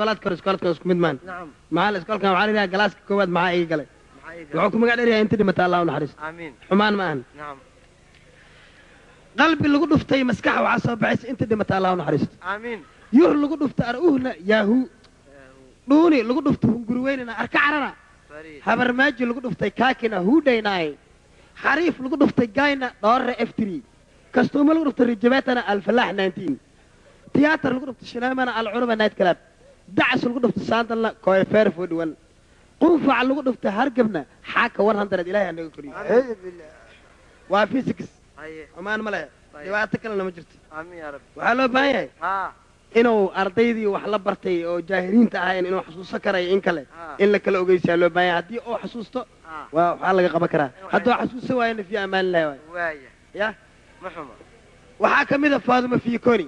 اسكولات اسكو مid maan نعم maal iskoolkan waxa la yiraahdaa galaaska koowaad maxaa iga galay wuxuu ku magac dheeryahay inta dhimata Allah u naxariisto آمين xumaan ma ahan نعم qalbi lagu dhuftay maskax waxa soo baxaysa inta dhimata Allah u naxariisto آمين yuh lagu dhufta aruhna yaahu dhuuni lagu dhufta hunguri weynana arka carana فريد habar maaji lagu dhuftay kaakina huudhaynaay xariif lagu dhuftay gayna dhoorre f3 kastuuma lagu dhuftay rijabeetana alfalaax 19 tiyaatar lagu dhuftay shinaamana alcuruba night club dacas lagu dhuftay saandalna koyfeer fodwan qunfac lagu dhuftay hargabna xaaka 100 ilaahay anaga koriyo أعوذ بالله waa physics أيه xumaan ma leh dhibaato kalena ma jirto آمين يا رب waxaa loo baahan yahay ها inuu ardaydii wax la bartay oo jaahiliinta ahayn inuu xasuusan karayo in kale Ah. in la kala ogeysaa loo baahan yahay haddii uu xasuusto Ah. waa waxaa laga qaban karaa hadduu xasuusan waayana fi amaan lahi waay وايا ya محمد waxaa ka mid a faaduma fiikoni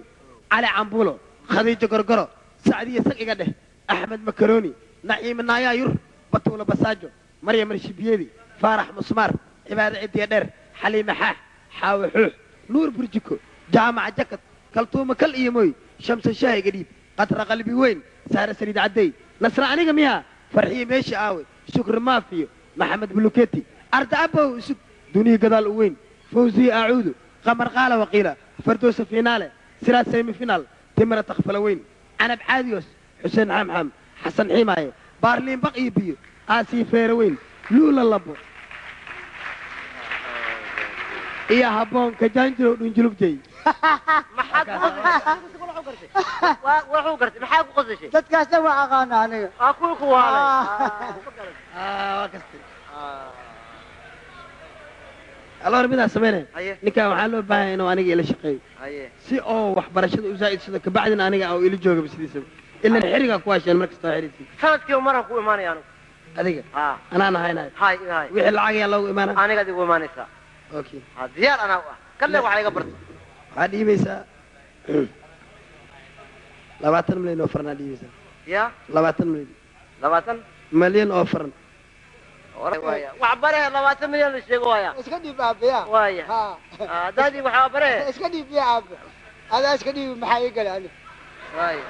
cali cambulo khadiijo gorgoro sacdiya sag iga dheh axmed makaroni naciime naayaa yur batuula basaajo maryam arshibiyedi faarax musmaar cibaade cidiya dheer xaliime xaax xaawe xuux nuur burjiko jaamaca jakad kaltuuma kal iyo mooy shamsa shaahiga dhiib qatra qalbi weyn saare saliid caddey nasra aniga miyaa farxiye meesha aawe shukri maafiyo maxamed buluketi arda abow isug duniya gadaal u weyn fawziye acuudu qamar qaala waqiila fardoosa finaale siraad semi finaal timira takfala weyn canab caadiyos xuseen xamxam xasan xiimaaye baarliin baq iyo biyo aasii feere weyn luula labo iyo habboonka jaanjirow dhunjulugjey ما حد وحو قرتي ما حد قصدي dadkaasna waa aqaana aniga أقولك وهذا waa kasta alor midaa sameynaya أيه ninkan waxaa loo baahan yahay inuu aniga ila shaqeeyo أيه si oo waxbarashada u zaa'idsado kabacdina aniga oo ila joogaba sidiisaba ilan xirigaa ku hasheen markastoo xiriirkii sanadkii mar ku imaanaya anigu adiga ها anaan ahaynahay هاي هاي wixii lacag ayaa loogu imaanaa aniga adigu imaanaysaa okay diyaar anaa u ah kalle waxa iga bartay waxaad dhiibaysaa 20 milyan oo faran aad dhiibaysaa ya 20 milyan 20 milyan oo faran waaya wax bare 20 milyan la sheego waaya iska dhiib aabiya waaya ha daadi waxa bare iska dhiib ya aabe adaa iska dhiib maxaa ii galay aniga waaya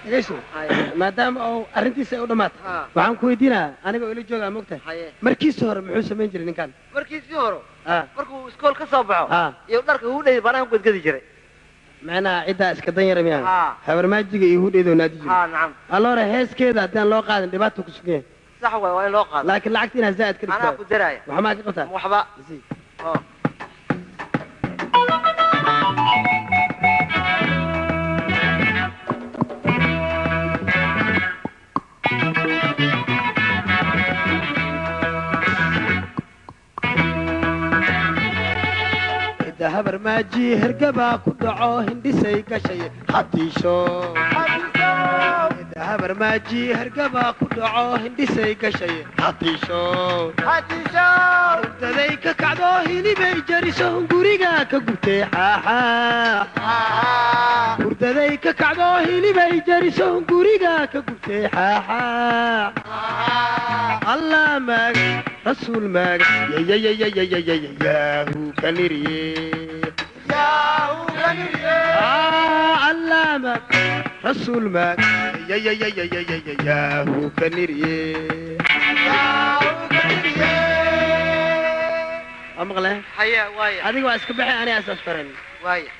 dhegeyso Haye. maadaama oo arrintiisa ay u dhammaatay Ha. waxaan ku weydiinayaa aniga oo ila joogaa mogtahay haye markiisa hore muxuu samayn jiray ninkan markiisii hore ah markuu iskool ka soo baxo Ha. iyo dharka uu dheeyay banaan ku gadgadi jiray macnaha ciddaa iska dan yara miyaa Ha. habarmaajiga iyo hudheedoo naadi jiray ها نعم alloore heeskeeda haddaan loo qaadin dhibaato ku sugan yahay صح وين لو قاد laakiin lacagta inaad zaa'id ka انا dhigto اكو درايه waxa maa ka qabtaa وحبا Sii. اه cidda habarmaaji hergabaa ku dhaco hindhisay gashay hatiisho cidda habarmaaji hergabaa ku dhaco hindhisay gashay hatiisho hurdaday ka kacdo hilibay jariso guriga ka gubtay xaaxa hurdaday ka kacdo hilibay jariso guriga ka gubtay xaaxa allah maag rasuul maag yaahu kaniriye allah maag rasuul maag yaahu kaniriye waa maqleen حيا وايا adiga waa iska baxay aniga asaas faran وايا